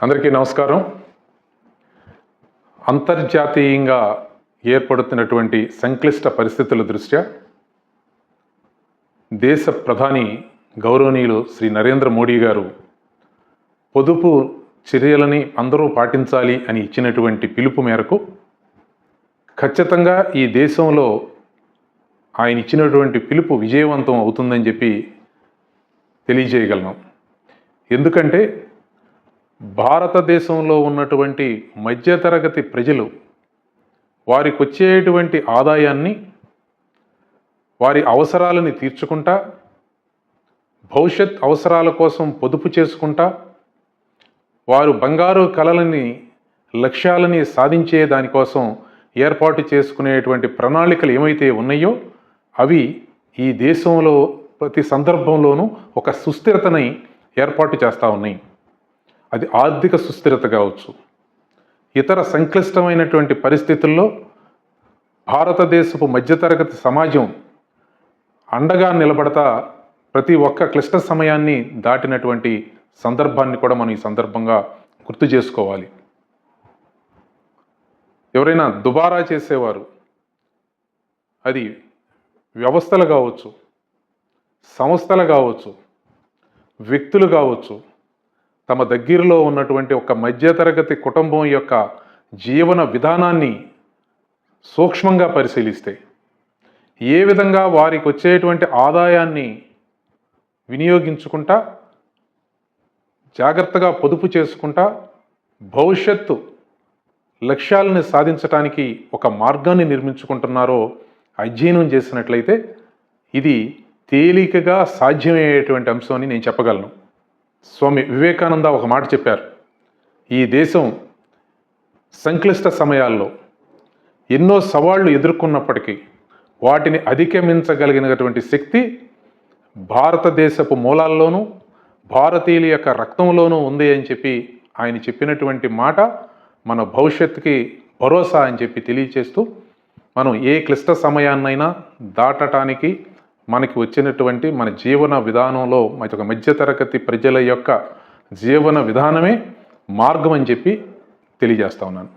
అందరికీ నమస్కారం. అంతర్జాతీయంగా ఏర్పడుతున్నటువంటి సంక్లిష్ట పరిస్థితుల దృష్ట్యా దేశ ప్రధాని గౌరవనీయులు శ్రీ నరేంద్ర మోడీ గారు పొదుపు చర్యలని అందరూ పాటించాలి అని ఇచ్చినటువంటి పిలుపు మేరకు ఖచ్చితంగా ఈ దేశంలో ఆయన ఇచ్చినటువంటి పిలుపు విజయవంతం అవుతుందని చెప్పి తెలియజేయగలను. ఎందుకంటే భారతదేశంలో ఉన్నటువంటి మధ్యతరగతి ప్రజలు వారికి వచ్చేటువంటి ఆదాయాన్ని వారి అవసరాలని తీర్చుకుంటా, భవిష్యత్ అవసరాల కోసం పొదుపు చేసుకుంటా, వారు బంగారు కలలని లక్ష్యాలని సాధించే దానికోసం ఏర్పాటు చేసుకునేటువంటి ప్రణాళికలు ఏమైతే ఉన్నాయో అవి ఈ దేశంలో ప్రతి సందర్భంలోనూ ఒక సుస్థిరతని ఏర్పాటు చేస్తూ ఉన్నాయి. అది ఆర్థిక సుస్థిరత కావచ్చు, ఇతర సంక్లిష్టమైనటువంటి పరిస్థితుల్లో భారతదేశపు మధ్యతరగతి సమాజం అండగా నిలబడతా ప్రతి ఒక్క క్లిష్ట సమయాన్ని దాటినటువంటి సందర్భాన్ని కూడా మనం ఈ సందర్భంగా గుర్తు చేసుకోవాలి. ఎవరైనా దుబారా చేసేవారు, అది వ్యవస్థలు కావచ్చు, సంస్థలు కావచ్చు, వ్యక్తులు కావచ్చు, తమ దగ్గరలో ఉన్నటువంటి ఒక మధ్యతరగతి కుటుంబం యొక్క జీవన విధానాన్ని సూక్ష్మంగా పరిశీలిస్తే ఏ విధంగా వారికి వచ్చేటువంటి ఆదాయాన్ని వినియోగించుకుంటా, జాగ్రత్తగా పొదుపు చేసుకుంటా భవిష్యత్తు లక్ష్యాలను సాధించడానికి ఒక మార్గాన్ని నిర్మించుకుంటున్నారో అధ్యయనం చేసినట్లయితే ఇది తేలికగా సాధ్యమయ్యేటువంటి అంశం అని నేను చెప్పగలను. స్వామి వివేకానంద ఒక మాట చెప్పారు, ఈ దేశం సంక్లిష్ట సమయాల్లో ఎన్నో సవాళ్లు ఎదుర్కొన్నప్పటికీ వాటిని అధిగమించగలిగినటువంటి శక్తి భారతదేశపు మూలాల్లోనూ భారతీయుల యొక్క రక్తంలోనూ ఉంది అని చెప్పి ఆయన చెప్పినటువంటి మాట మన భవిష్యత్తుకి భరోసా అని చెప్పి తెలియచేస్తూ మనం ఏ క్లిష్ట సమయాన్నైనా దాటడానికి మనకి వచ్చినటువంటి మన జీవన విధానంలో ఒక మధ్యతరగతి ప్రజల యొక్క జీవన విధానమే మార్గం అని చెప్పి తెలియజేస్తా ఉన్నాను.